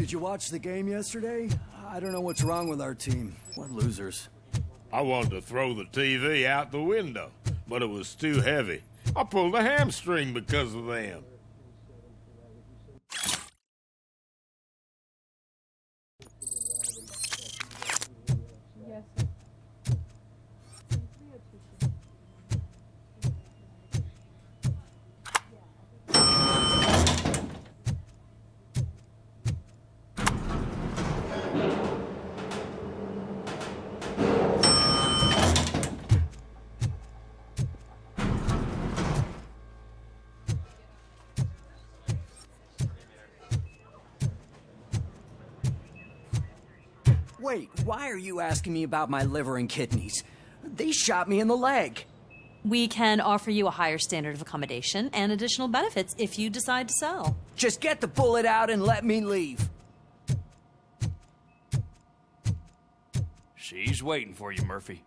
Did you watch the game yesterday? I don't know what's wrong with our team. We're losers. I wanted to throw the TV out the window, but it was too heavy. I pulled a hamstring because of them. Wait, why are you asking me about my liver and kidneys? They shot me in the leg. We can offer you a higher standard of accommodation and additional benefits if you decide to sell. Just get the bullet out and let me leave. She's waiting for you, Murphy.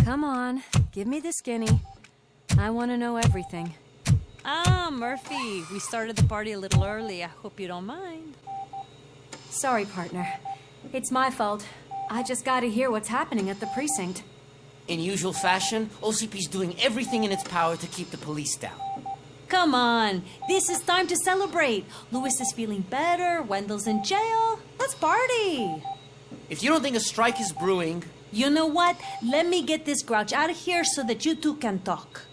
Come on, give me the skinny. I want to know everything. Ah, Murphy, we started the party a little early. I hope you don't mind. Sorry, partner. It's my fault. I just gotta hear what's happening at the precinct. In usual fashion, OCP's doing everything in its power to keep the police down. Come on, this is time to celebrate. Louis is feeling better, Wendell's in jail. Let's party. If you don't think a strike is brewing... You know what? Let me get this grouch out of here so that you two can talk.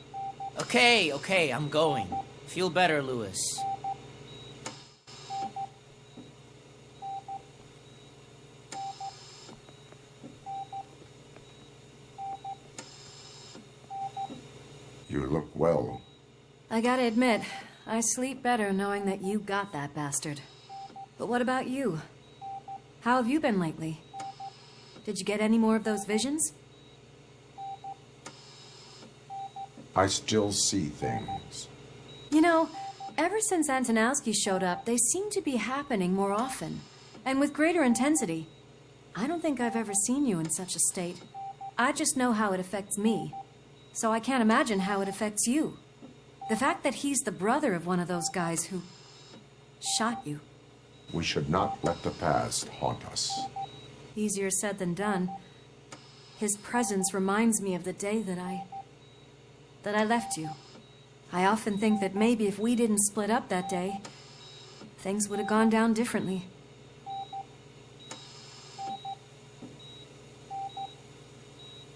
Okay, I'm going. Feel better, Louis. You look well. I gotta admit, I sleep better knowing that you got that bastard. But what about you? How have you been lately? Did you get any more of those visions? I still see things. You know, ever since Antonowski showed up, they seem to be happening more often, and with greater intensity. I don't think I've ever seen you in such a state. I just know how it affects me, so I can't imagine how it affects you. The fact that he's the brother of one of those guys who shot you. We should not let the past haunt us. Easier said than done. His presence reminds me of the day that I left you. I often think that maybe if we didn't split up that day, things would have gone down differently.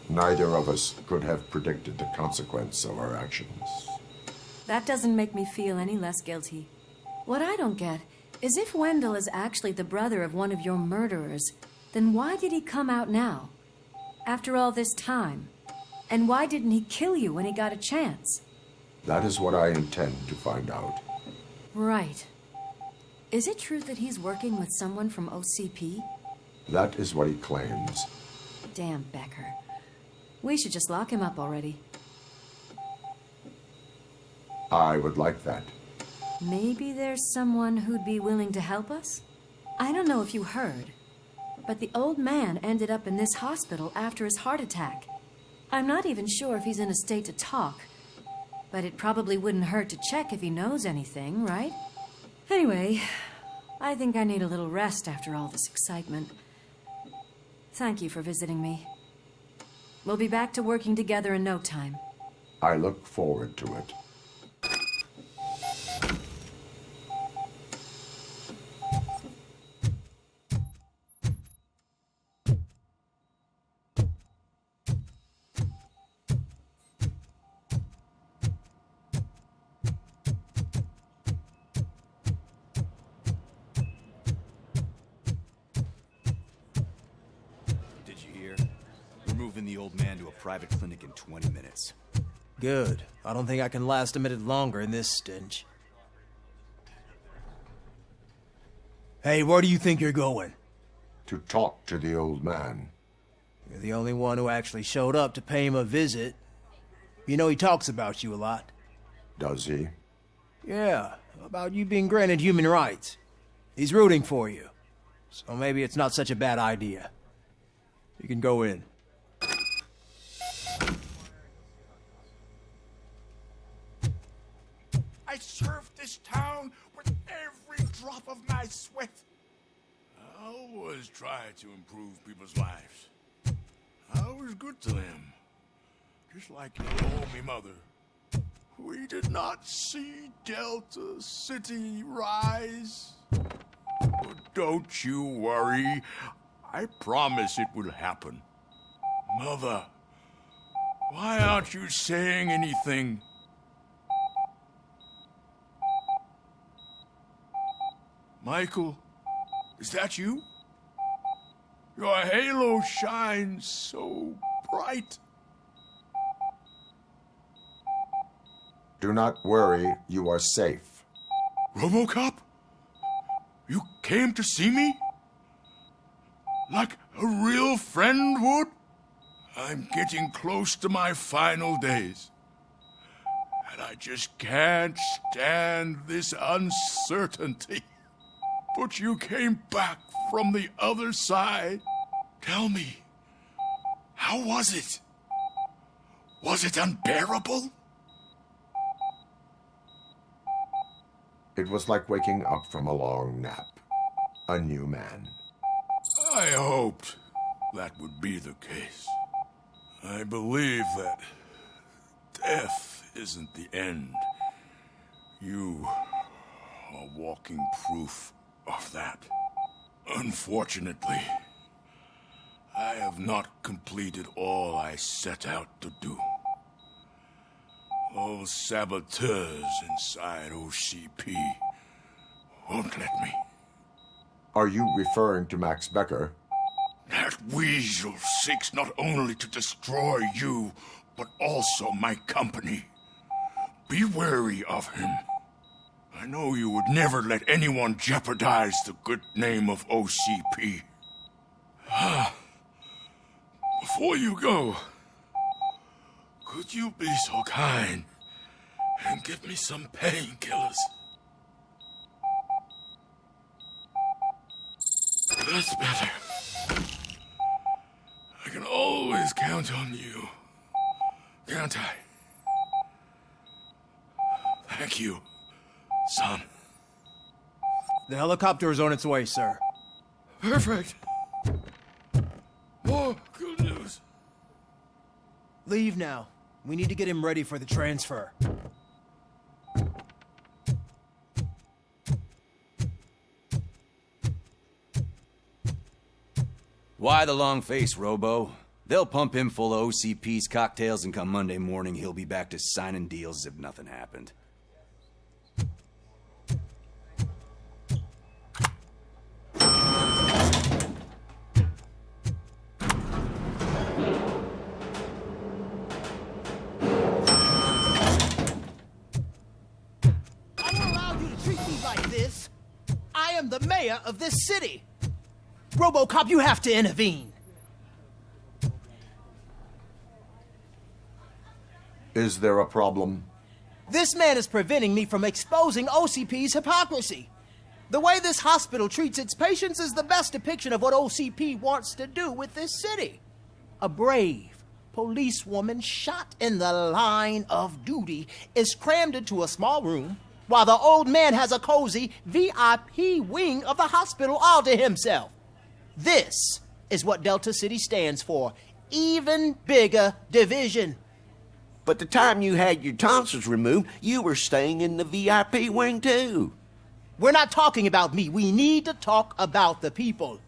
Neither of us could have predicted the consequence of our actions. That doesn't make me feel any less guilty. What I don't get is if Wendell is actually the brother of one of your murderers, then why did he come out now? After all this time? And why didn't he kill you when he got a chance? That is what I intend to find out. Right. Is it true that he's working with someone from OCP? That is what he claims. Damn Becker. We should just lock him up already. I would like that. Maybe there's someone who'd be willing to help us? I don't know if you heard, but the old man ended up in this hospital after his heart attack. I'm not even sure if he's in a state to talk, but it probably wouldn't hurt to check if he knows anything, right? Anyway, I think I need a little rest after all this excitement. Thank you for visiting me. We'll be back to working together in no time. I look forward to it. The old man to a private clinic in 20 minutes. Good. I don't think I can last a minute longer in this stench. Hey, where do you think you're going? To talk to the old man. You're the only one who actually showed up to pay him a visit. You know he talks about you a lot. Does he? Yeah, about you being granted human rights. He's rooting for you. So maybe it's not such a bad idea. You can go in. I served this town with every drop of my sweat. I always try to improve people's lives. I was good to them. Just like you told me, Mother. We did not see Delta City rise. But don't you worry. I promise it will happen. Mother, why aren't you saying anything? Michael, is that you? Your halo shines so bright. Do not worry, you are safe. RoboCop? You came to see me? Like a real friend would? I'm getting close to my final days. And I just can't stand this uncertainty. But you came back from the other side. Tell me, how was it? Was it unbearable? It was like waking up from a long nap. A new man. I hoped that would be the case. I believe that death isn't the end. You are walking proof of that. Unfortunately, I have not completed all I set out to do. Those saboteurs inside OCP won't let me. Are you referring to Max Becker? That weasel seeks not only to destroy you, but also my company. Be wary of him. I know you would never let anyone jeopardize the good name of OCP. Before you go, could you be so kind and give me some painkillers? That's better. I can always count on you, can't I? Thank you, son. The helicopter is on its way, sir. Perfect. More good news. Leave now. We need to get him ready for the transfer. Why the long face, Robo? They'll pump him full of OCP's cocktails, and come Monday morning, he'll be back to signing deals as if nothing happened. I don't allow you to treat me like this. I am the mayor of this city. RoboCop, you have to intervene. Is there a problem? This man is preventing me from exposing OCP's hypocrisy. The way this hospital treats its patients is the best depiction of what OCP wants to do with this city. A brave policewoman shot in the line of duty is crammed into a small room, while the old man has a cozy VIP wing of the hospital all to himself. This is what Delta City stands for. Even bigger division. But the time you had your tonsils removed, you were staying in the VIP wing too. We're not talking about me. We need to talk about the people.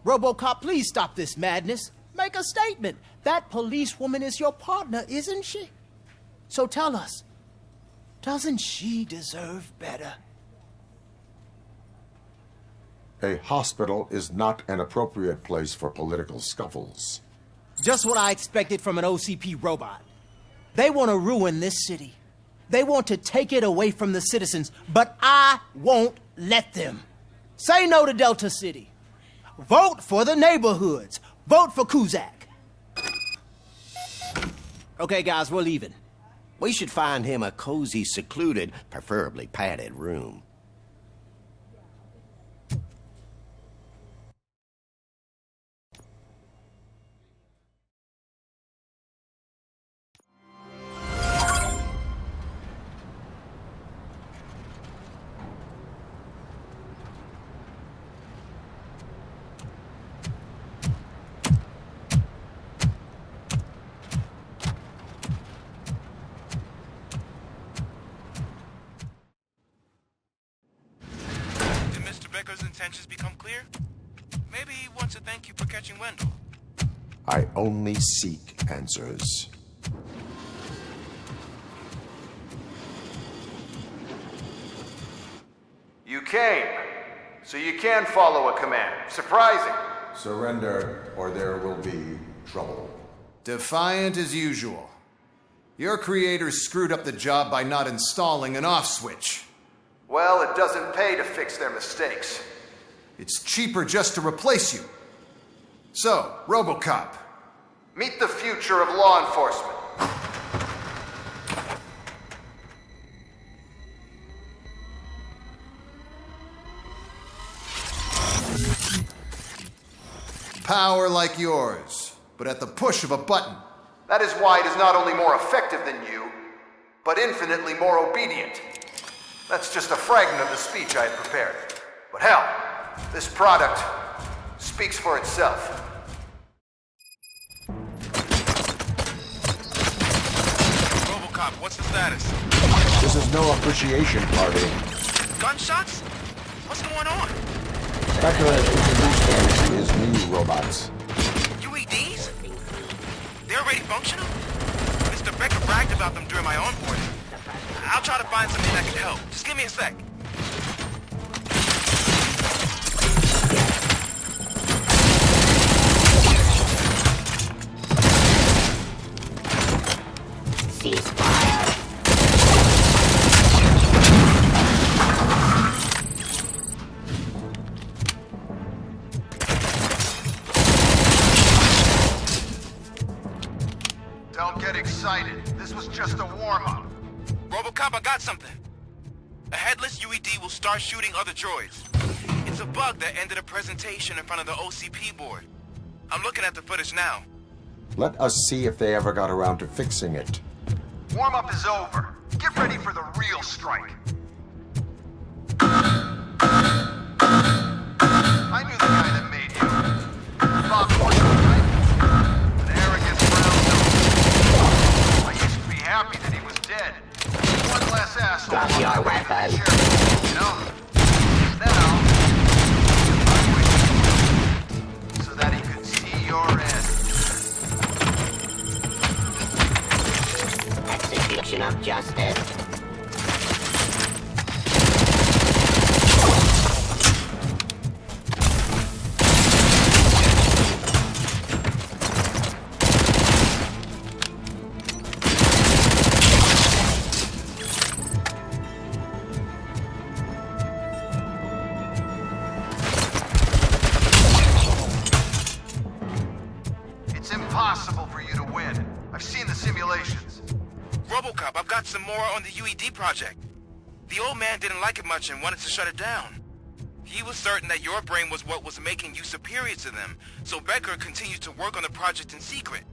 RoboCop, please stop this madness. Make a statement. That policewoman is your partner, isn't she? So tell us, doesn't she deserve better? A hospital is not an appropriate place for political scuffles. Just what I expected from an OCP robot. They want to ruin this city. They want to take it away from the citizens, but I won't let them. Say no to Delta City. Vote for the neighborhoods. Vote for Kuzak. Okay, guys, we're leaving. We should find him a cozy, secluded, preferably padded room. Becker's intentions become clear, maybe he wants to thank you for catching Wendell. I only seek answers. You came, so you can follow a command. Surprising. Surrender, or there will be trouble. Defiant as usual. Your creators screwed up the job by not installing an off switch. Well, it doesn't pay to fix their mistakes. It's cheaper just to replace you. So, RoboCop. Meet the future of law enforcement. Power like yours, but at the push of a button. That is why it is not only more effective than you, but infinitely more obedient. That's just a fragment of the speech I had prepared. But hell, this product speaks for itself. RoboCop, what's the status? This is no appreciation party. Gunshots? What's going on? Becker has introduced them to his new robots. UEDs? They're already functional? Mr. Becker bragged about them during my onboarding. I'll try to find something that can help. Just give me a sec. Don't get excited. This was just a warm-up. RoboCop, I got something. A headless UED will start shooting other droids. It's a bug that ended a presentation in front of the OCP board. I'm looking at the footage now. Let us see if they ever got around to fixing it. Warm-up is over. Get ready for the real strike. I knew the guy that made you. Bob Horton, right? An arrogant brown nose. I used to be happy that he was dead. One less asshole. Drop your weapon. You know? Now, so that he could see your end. Execution of justice. It's impossible for you to win. I've seen the simulations. RoboCop, I've got some more on the UED project. The old man didn't like it much and wanted to shut it down. He was certain that your brain was what was making you superior to them, so Becker continued to work on the project in secret.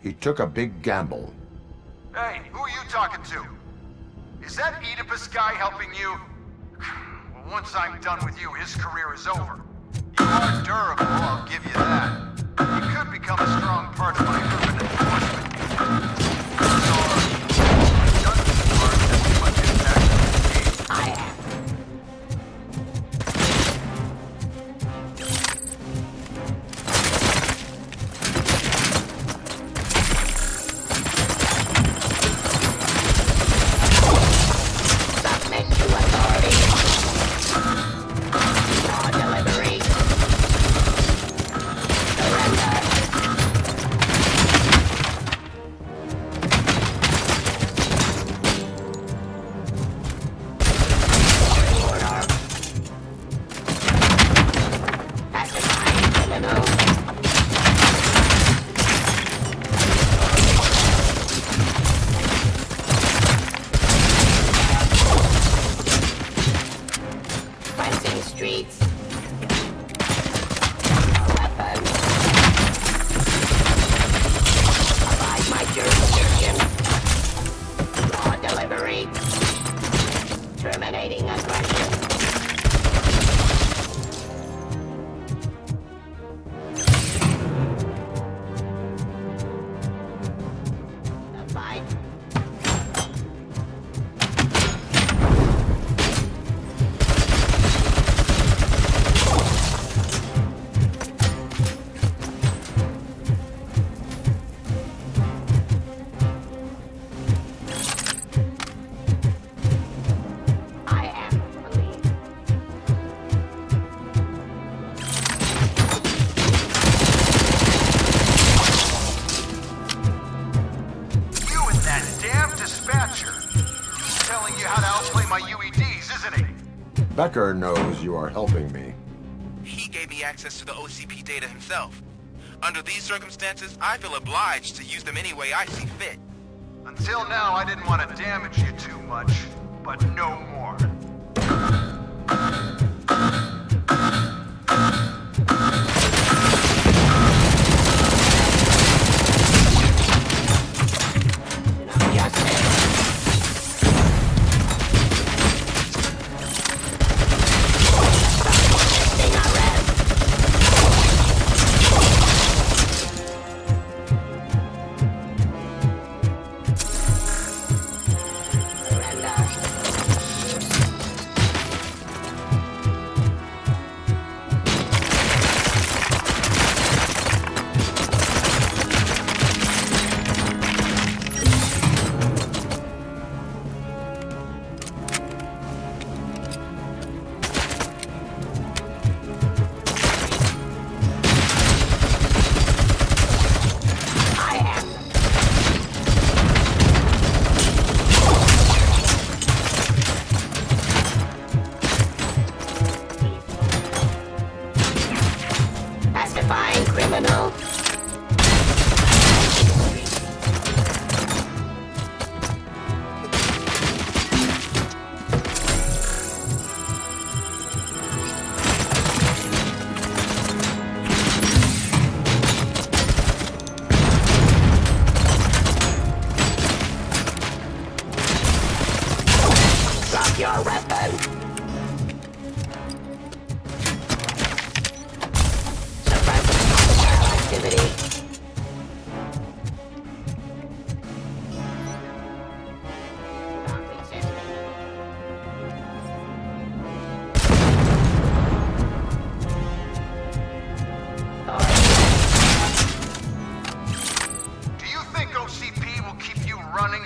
He took a big gamble. Hey, who are you talking to? Is that Oedipus guy helping you? Well, once I'm done with you, his career is over. You are durable, I'll give you that. You could become a strong part of my urban enforcement unit. I am. Submit to authority. Raw delivery. Surrender. Order. Pacifying criminal. Cleansing streets. Weapon. Abide my jurisdiction. Raw delivery. Terminating aggression. The fight. Becker knows you are helping me. He gave me access to the OCP data himself. Under these circumstances, I feel obliged to use them any way I see fit. Until now, I didn't want to damage you too much, but no more.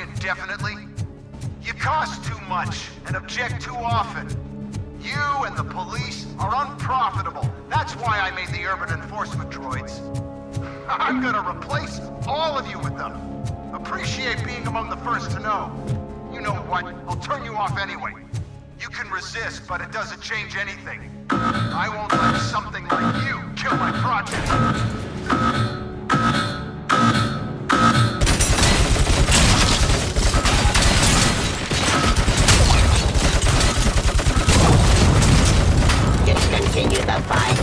Indefinitely? You cost too much and object too often. You and the police are unprofitable. That's why I made the urban enforcement droids. I'm gonna replace all of you with them. Appreciate being among the first to know. You know what? I'll turn you off anyway. You can resist, but it doesn't change anything. I won't let something like you kill my project. Continue the fight.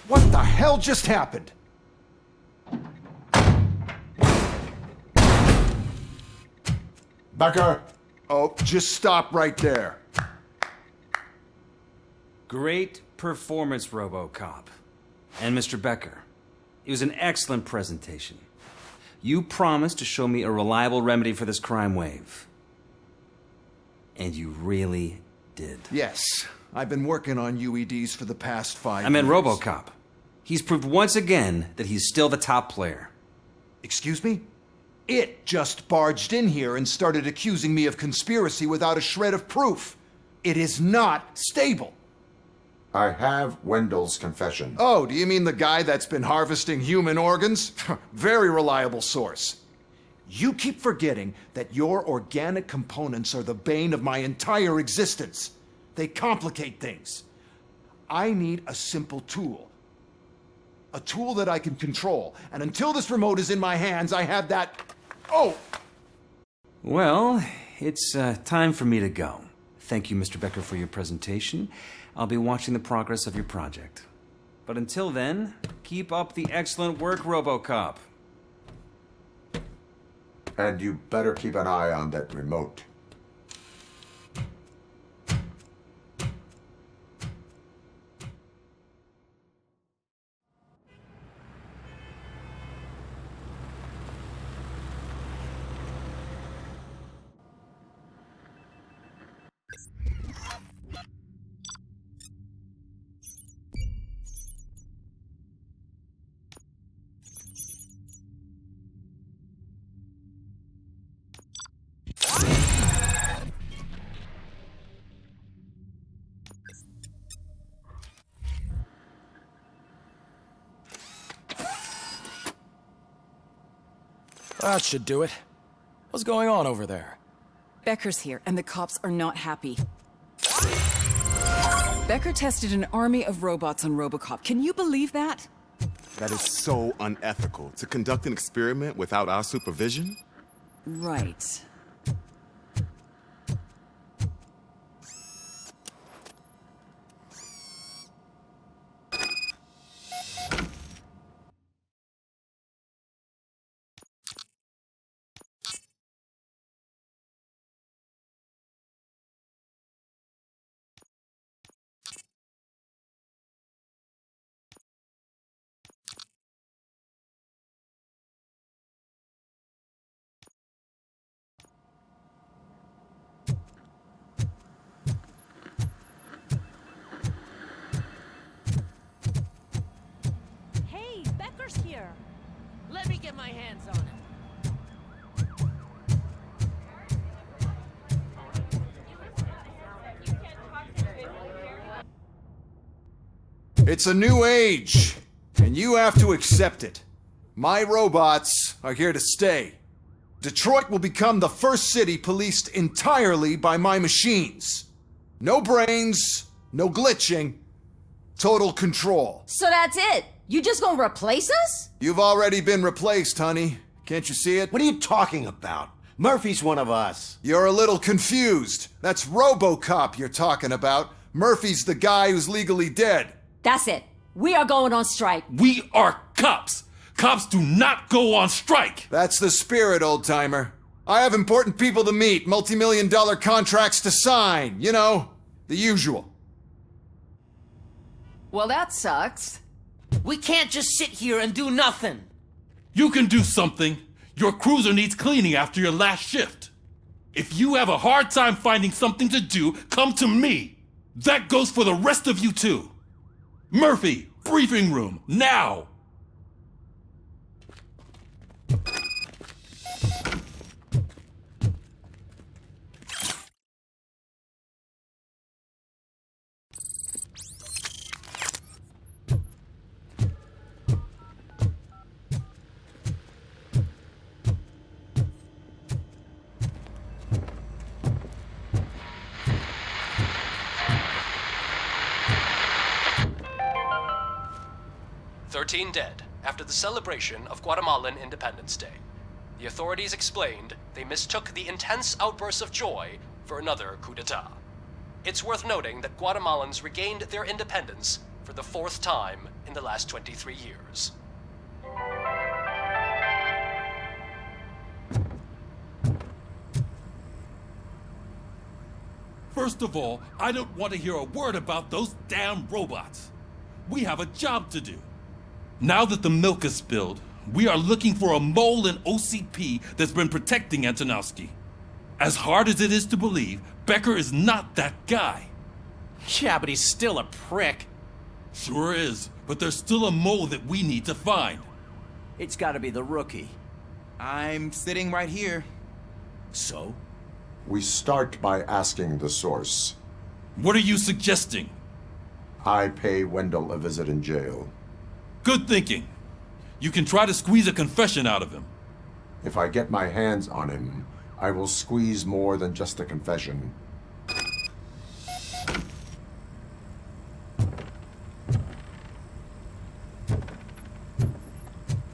What the hell just happened? Becker! Oh, just stop right there. Great performance, RoboCop. And Mr. Becker, it was an excellent presentation. You promised to show me a reliable remedy for this crime wave. And you really did. Yes, I've been working on UEDs for the past 5 years. I meant RoboCop. He's proved once again that he's still the top player. Excuse me? It just barged in here and started accusing me of conspiracy without a shred of proof. It is not stable. I have Wendell's confession. Oh, do you mean the guy that's been harvesting human organs? Very reliable source. You keep forgetting that your organic components are the bane of my entire existence. They complicate things. I need a simple tool. A tool that I can control. And until this remote is in my hands, I have that... Oh! Well, it's time for me to go. Thank you, Mr. Becker, for your presentation. I'll be watching the progress of your project. But until then, keep up the excellent work, RoboCop. And you better keep an eye on that remote. That should do it. What's going on over there? Becker's here, and the cops are not happy. Becker tested an army of robots on RoboCop. Can you believe that? That is so unethical. To conduct an experiment without our supervision? Right. Here. Let me get my hands on him. It's a new age, and you have to accept it. My robots are here to stay. Detroit will become the first city policed entirely by my machines. No brains, no glitching, total control. So that's it? You just gonna replace us? You've already been replaced, honey. Can't you see it? What are you talking about? Murphy's one of us. You're a little confused. That's RoboCop you're talking about. Murphy's the guy who's legally dead. That's it. We are going on strike. We are cops. Cops do not go on strike. That's the spirit, old-timer. I have important people to meet, multi-million-dollar contracts to sign. You know, the usual. Well, that sucks. We can't just sit here and do nothing. You can do something. Your cruiser needs cleaning after your last shift. If you have a hard time finding something to do, come to me. That goes for the rest of you too. Murphy, briefing room, now! Dead after the celebration of Guatemalan Independence Day. The authorities explained they mistook the intense outbursts of joy for another coup d'etat. It's worth noting that Guatemalans regained their independence for the 4th time in the last 23 years. First of all, I don't want to hear a word about those damn robots. We have a job to do. Now that the milk is spilled, we are looking for a mole in OCP that's been protecting Antonowski. As hard as it is to believe, Becker is not that guy. Yeah, but he's still a prick. Sure is, but there's still a mole that we need to find. It's gotta be the rookie. I'm sitting right here. So? We start by asking the source. What are you suggesting? I pay Wendell a visit in jail. Good thinking. You can try to squeeze a confession out of him. If I get my hands on him, I will squeeze more than just a confession.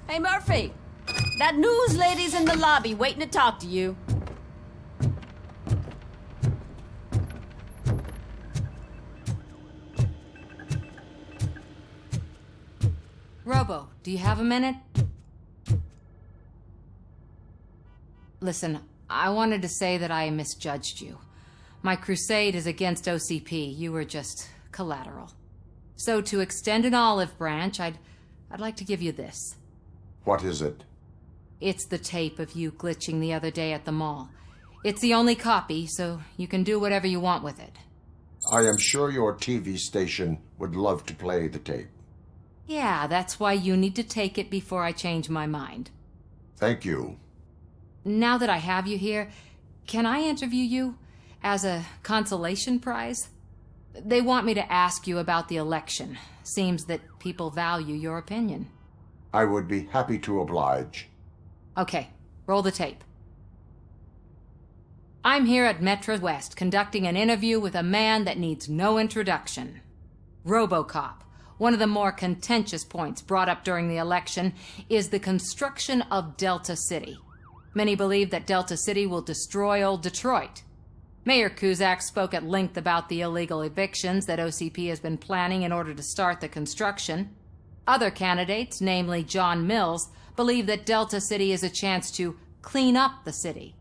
Hey, Murphy! That news lady's in the lobby waiting to talk to you. Robo, do you have a minute? Listen, I wanted to say that I misjudged you. My crusade is against OCP. You were just collateral. So to extend an olive branch, I'd like to give you this. What is it? It's the tape of you glitching the other day at the mall. It's the only copy, so you can do whatever you want with it. I am sure your TV station would love to play the tape. Yeah, that's why you need to take it before I change my mind. Thank you. Now that I have you here, can I interview you as a consolation prize? They want me to ask you about the election. Seems that people value your opinion. I would be happy to oblige. Okay, roll the tape. I'm here at Metro West conducting an interview with a man that needs no introduction. RoboCop. One of the more contentious points brought up during the election is the construction of Delta City. Many believe that Delta City will destroy old Detroit. Mayor Cusack spoke at length about the illegal evictions that OCP has been planning in order to start the construction. Other candidates, namely John Mills, believe that Delta City is a chance to clean up the city.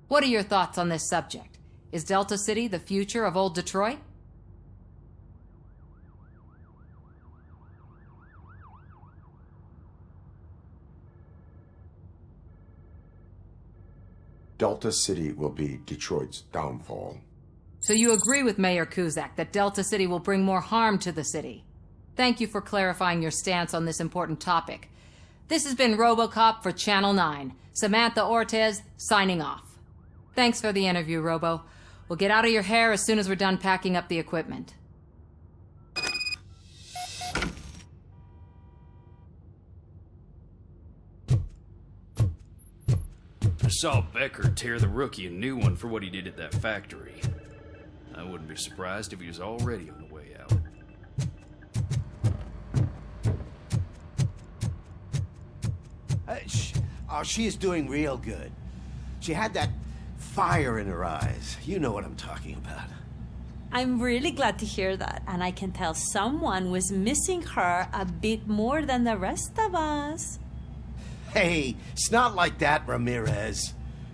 What are your thoughts on this subject? Is Delta City the future of old Detroit? Delta City will be Detroit's downfall. So you agree with Mayor Cusack that Delta City will bring more harm to the city? Thank you for clarifying your stance on this important topic. This has been RoboCop for Channel 9. Samantha Ortez, signing off. Thanks for the interview, Robo. We'll get out of your hair as soon as we're done packing up the equipment. I saw Becker tear the rookie a new one for what he did at that factory. I wouldn't be surprised if he was already on the way out. She is doing real good. She had that fire in her eyes. You know what I'm talking about. I'm really glad to hear that, and I can tell someone was missing her a bit more than the rest of us. Hey, it's not like that, Ramirez.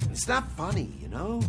It's not funny, you know?